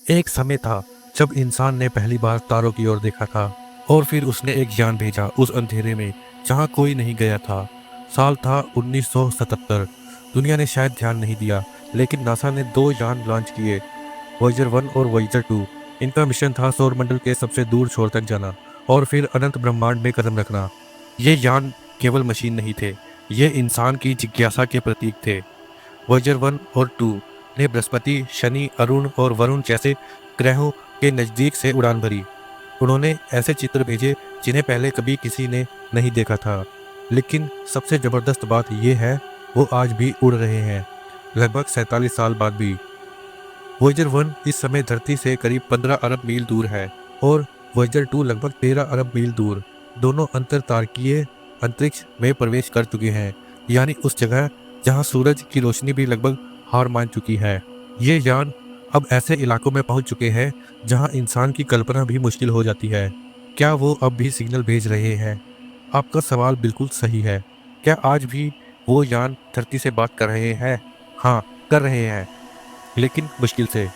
एक समय था जब इंसान ने पहली बार तारों की ओर देखा था और फिर उसने एक यान भेजा उस अंधेरे में जहां कोई नहीं गया था। साल था 1977। दुनिया ने शायद ध्यान नहीं दिया, लेकिन नासा ने दो यान लॉन्च किए, वॉयेजर 1 और वॉयेजर 2। इनका मिशन था सौरमंडल के सबसे दूर छोर तक जाना और फिर अनंत ब्रह्मांड में कदम रखना। ये यान केवल मशीन नहीं थे, ये इंसान की जिज्ञासा के प्रतीक थे। वॉयेजर 1 और 2 ने बृहस्पति, शनि, अरुण और वरुण जैसे ग्रहों के नज़दीक से उड़ान भरी। उन्होंने ऐसे चित्र भेजे जिन्हें पहले कभी किसी ने नहीं देखा था। लेकिन सबसे ज़बरदस्त बात यह है, वो आज भी उड़ रहे हैं, लगभग 47 साल बाद भी। वॉयेजर 1 इस समय धरती से करीब 15 अरब मील दूर है और वॉयेजर 2 लगभग 13 अरब मील दूर। दोनों अंतरतारकीय अंतरिक्ष में प्रवेश कर चुके हैं, यानी उस जगह जहां सूरज की रोशनी भी लगभग हार मान चुकी है। ये यान अब ऐसे इलाकों में पहुंच चुके हैं जहां इंसान की कल्पना भी मुश्किल हो जाती है। क्या वो अब भी सिग्नल भेज रहे हैं? आपका सवाल बिल्कुल सही है। क्या आज भी वो यान धरती से बात कर रहे हैं? हाँ, कर रहे हैं, लेकिन मुश्किल से।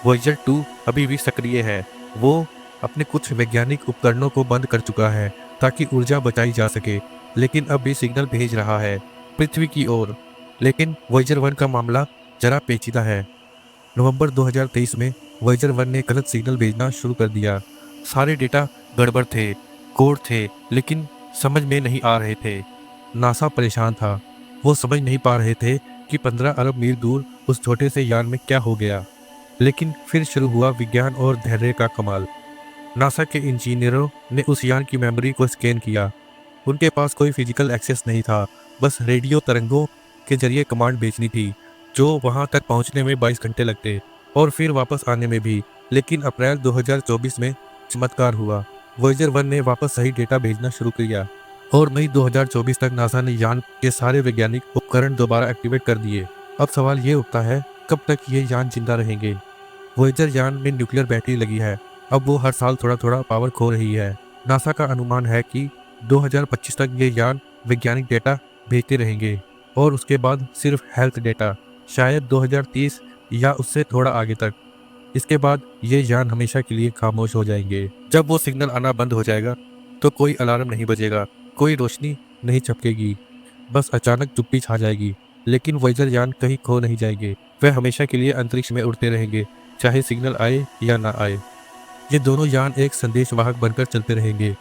वॉयेजर 2 अभी भी सक्रिय है। वो अपने कुछ वैज्ञानिक उपकरणों को बंद कर चुका है ताकि ऊर्जा बचाई जा सके, लेकिन अब भी सिग्नल भेज रहा है पृथ्वी की ओर। लेकिन वॉयेजर 1 का मामला जरा पेचीदा है। नवंबर 2023 में वॉयेजर 1 ने गलत सिग्नल भेजना शुरू कर दिया। सारे डेटा गड़बड़ थे, कोड थे, लेकिन समझ में नहीं आ रहे थे। नासा परेशान था। वो समझ नहीं पा रहे थे कि 15 अरब मील दूर उस छोटे से यान में क्या हो गया। लेकिन फिर शुरू हुआ विज्ञान और धैर्य का कमाल। नासा के इंजीनियरों ने उस यान की मेमोरी को स्कैन किया। उनके पास कोई फिजिकल एक्सेस नहीं था, बस रेडियो तरंगों के जरिए कमांड भेजनी थी, जो वहां तक पहुंचने में 22 घंटे लगते और फिर वापस आने में भी। लेकिन अप्रैल 2024 में चमत्कार हुआ। वॉयेजर 1 ने वापस सही डेटा भेजना शुरू किया और मई 2024 तक नासा ने यान के सारे वैज्ञानिक उपकरण दोबारा एक्टिवेट कर दिए। अब सवाल ये उठता है, कब तक ये यान जिंदा रहेंगे? वॉयेजर यान में न्यूक्लियर बैटरी लगी है। अब वो हर साल थोड़ा थोड़ा पावर खो रही है। नासा का अनुमान है कि 2025 तक ये यान वैज्ञानिक डेटा भेजते रहेंगे और उसके बाद सिर्फ हेल्थ डेटा, शायद 2030 या उससे थोड़ा आगे तक। इसके बाद ये यान हमेशा के लिए खामोश हो जाएंगे। जब वो सिग्नल आना बंद हो जाएगा तो कोई अलार्म नहीं बजेगा, कोई रोशनी नहीं चमकेगी, बस अचानक चुप्पी छा जाएगी। लेकिन वॉयेजर यान कहीं खो नहीं जाएंगे, वे हमेशा के लिए अंतरिक्ष में उड़ते रहेंगे, चाहे सिग्नल आए या ना आए। ये दोनों यान एक संदेशवाहक बनकर चलते रहेंगे।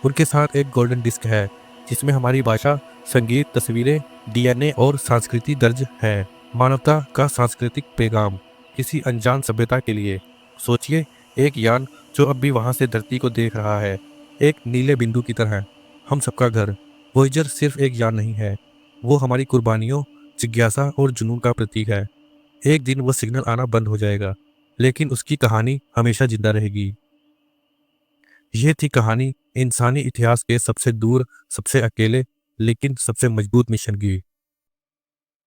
उनके साथ एक गोल्डन डिस्क है जिसमें हमारी भाषा, संगीत, तस्वीरें, डीएनए और संस्कृति दर्ज है। मानवता का सांस्कृतिक पैगाम किसी अनजान सभ्यता के लिए। सोचिए, एक यान जो अब भी वहां से धरती को देख रहा है, एक नीले बिंदु की तरह, हम सबका घर। वॉयेजर सिर्फ एक यान नहीं है, वो हमारी कुर्बानियों, जिज्ञासा और जुनून का प्रतीक है। एक दिन वो सिग्नल आना बंद हो जाएगा, लेकिन उसकी कहानी हमेशा जिंदा रहेगी। ये थी कहानी इंसानी इतिहास के सबसे दूर, सबसे अकेले, लेकिन सबसे मजबूत मिशन की।